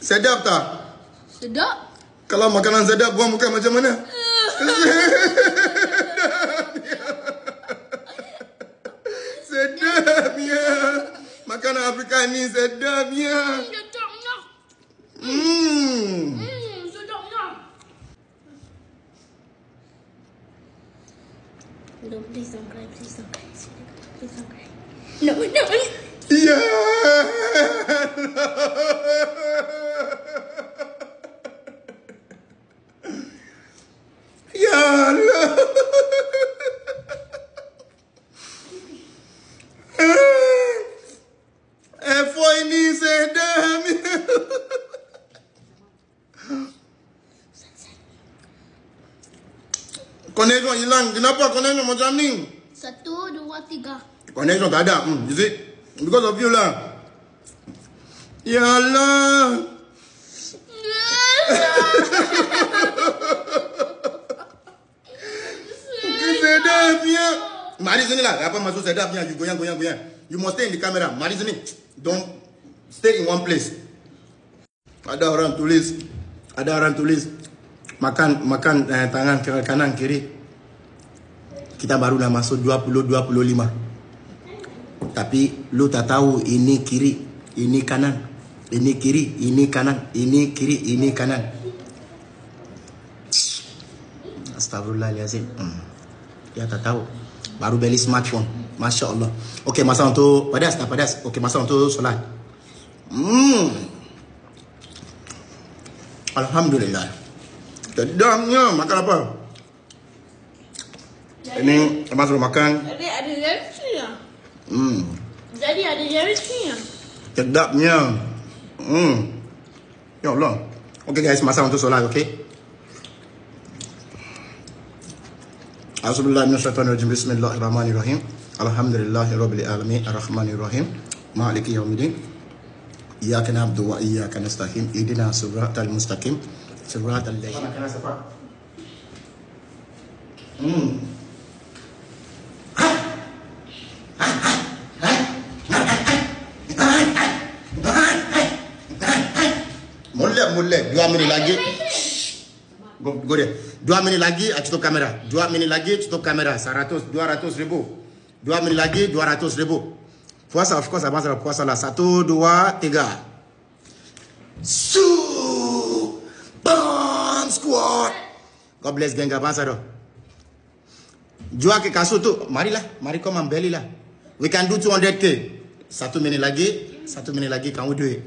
Sedap tak? Sedap. Kalau makanan sedap, buang muka macam mana? Sedapnya. Makanan Afrika ni sedapnya. Sedapnya. Sedapnya. No, please don't cry. Please don't cry. Please don't cry. No. Ya. Ya Allah. Efo ini sedap. Connection hilang. Kenapa connection macam ni? 1, 2, 3. Connection tak ada. You see? Because of you lah. Ya Allah. Sedapnya. Mari sini lah. Apa maksud sedapnya? You goyang. You must stay in the camera. Mari sini. Don't stay in one place. Ada orang tulis. Makan tangan kanan kiri. Kita baru dah masuk 20-25. Tapi lu tak tahu ini kiri, ini kanan. Ini kiri, ini kanan. Ini kiri, ini kanan. Astagfirullahaladzim. Dia tak tahu. Baru beli smartphone. Masya Allah. Okey, masa untuk padas tak padas? Okey, masa untuk solat. Alhamdulillah. Sedapnya. Makan apa? Ini masuk makan. Jadi ada reaksinya. Jadi ada reaksinya. Sedapnya. Ya Allah. Okey guys, masa untuk solat, okey? A'udzubillahi minasyaitonirrajim. Bismillahirrahmanirrahim. Alhamdulillahirabbil alamin arrahmanirrahim maliki yaumiddin. Iyyaka na'budu wa iyyaka nasta'in. Ihdinas siratal mustaqim. Siratal ladzina an'amta 'alaihim. Mulai 2 minit lagi. Go dia. 2 minit lagi tutup kamera. 2 minit lagi tutup kamera. 200 ribu. 2 minit lagi 200 ribu. Puasa, of course, abang salah puasa lah. 1, 2, 3. Bam squad. God bless geng abang salah. Jual ke kasut tu. Marilah. Mari kau membeli lah. We can do 200k. 1 minit lagi. Kamu duit.